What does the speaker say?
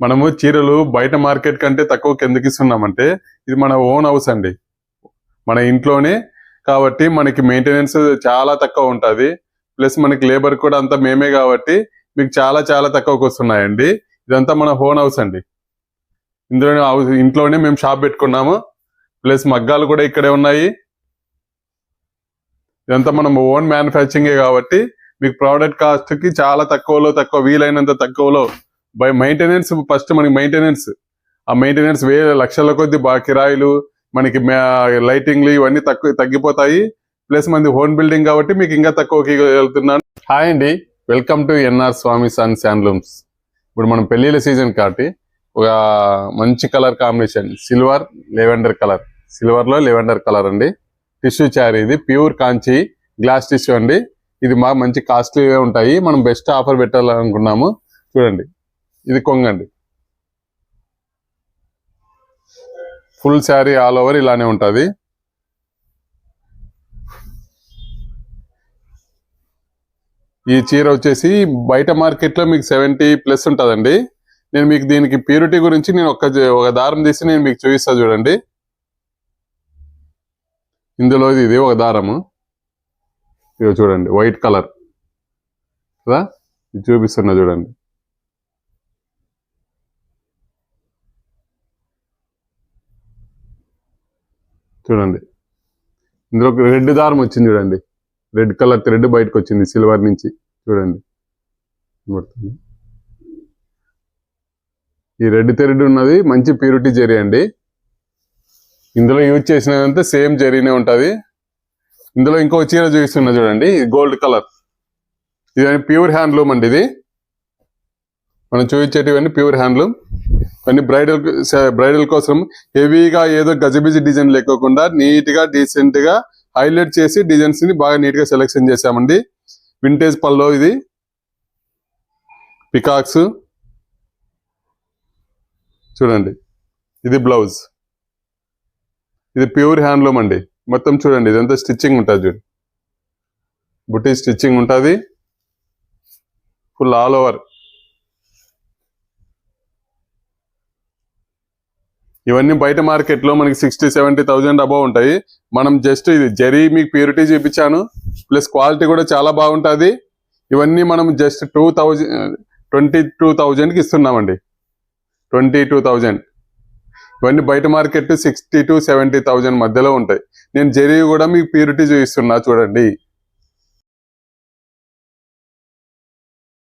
మనము చీరలు బయట మార్కెట్ కంటే తక్కువ ఎందుకు ఇస్తున్నామంటే ఇది మన ఓన్ హౌస్ అండి, మన ఇంట్లోనే కాబట్టి మనకి మెయింటెనెన్స్ చాలా తక్కువ ఉంటుంది. ప్లస్ మనకి లేబర్ కూడా అంతా మేమే కాబట్టి మీకు చాలా చాలా తక్కువకి వస్తున్నాయండి. ఇదంతా మన ఓన్ హౌస్ అండి. ఇంట్లోనే మేము షాప్ పెట్టుకున్నాము. ప్లస్ మగ్గాలు కూడా ఇక్కడే ఉన్నాయి. ఇదంతా మనం ఓన్ మ్యానుఫ్యాక్చరింగే కాబట్టి మీకు ప్రోడక్ట్ కాస్ట్ కి చాలా తక్కువ వీలైనంత తక్కువలో బై మెయింటెనెన్స్. ఫస్ట్ మనకి మెయింటెనెన్స్, ఆ మెయింటెనెన్స్ వేల లక్షల కొద్ది కిరాయిలు, మనకి లైటింగ్లు ఇవన్నీ తగ్గిపోతాయి. ప్లస్ మనది ఓన్ బిల్డింగ్ కాబట్టి మీకు ఇంకా తక్కువకి వెళ్తున్నాను. హాయ్ అండి, welcome to NR Swamy Sons Handlooms. ఇప్పుడు మనం పెళ్లిళ్ళ సీజన్ కాబట్టి ఒక మంచి colour combination silver lavender colour, silver లో లెవెండర్ కలర్ అండి. టిష్యూ చారీ, ఇది ప్యూర్ కాంచి గ్లాస్ టిష్యూ అండి. ఇది మాకు మంచి కాస్ట్లీగా ఉంటాయి. మనం బెస్ట్ ఆఫర్ పెట్టాలనుకున్నాము. చూడండి, ఇది కొంగండి. ఫుల్ శారీ ఆల్ ఓవర్ ఇలానే ఉంటుంది. ఈ చీర వచ్చేసి బయట మార్కెట్ లో మీకు 70+ ఉంటుందండి. నేను మీకు దీనికి ప్యూరిటీ గురించి నేను ఒక దారం తీసి నేను మీకు చూపిస్తా. చూడండి, ఇందులో ఇది ఒక దారము, ఇది చూడండి వైట్ కలర్ కదా, ఇది చూపిస్తున్నా చూడండి. చూడండి, ఇందులో రెడ్ దారం వచ్చింది చూడండి, రెడ్ కలర్ థ్రెడ్ బయటకు వచ్చింది సిల్వర్ నుంచి. చూడండి, ఈ రెడ్ థ్రెడ్ ఉన్నది మంచి ప్యూరిటీ జరీ అండి. ఇందులో యూజ్ చేసినంత సేమ్ జరీనే ఉంటుంది. ఇందులో ఇంకో చీర చూపిస్తున్నా చూడండి, గోల్డ్ కలర్. ఇది ప్యూర్ హ్యాండ్లూమ్ అండి. ఇది మనం చూపించేటివన్నీ ప్యూర్ హ్యాండ్లూమ్. ఇవన్నీ బ్రైడల్ కోసం హెవీగా ఏదో గజిబిజి డిజైన్ లేకోకుండా నీట్ గా డీసెంట్ గా హైలైట్ చేసి డిజైన్స్ ని బాగా నీట్ గా సెలెక్షన్ చేసామండి. వింటేజ్ పల్లో, ఇది పికాక్స్. చూడండి, ఇది బ్లౌజ్. ఇది ప్యూర్ హ్యాండ్లూమ్ అండి. మొత్తం చూడండి, ఇదంతా స్టిచ్చింగ్ ఉంటుంది. చూడండి, బుట్టి స్టిచ్చింగ్ ఉంటుంది ఫుల్ ఆల్ ఓవర్. ఇవన్నీ బయట మార్కెట్ లో మనకి 60-70,000 అబౌవ్ ఉంటాయి. మనం జస్ట్ ఇది జరీ మీకు ప్యూరిటీ చూపించాను, ప్లస్ క్వాలిటీ కూడా చాలా బాగుంటుంది. ఇవన్నీ మనం జస్ట్ 22,000కి ఇస్తున్నామండి. 22,000. ఇవన్నీ బయట మార్కెట్ 60,000 to 70,000 మధ్యలో ఉంటాయి. నేను జరీ కూడా మీకు ప్యూరిటీ చూపిస్తున్నా చూడండి.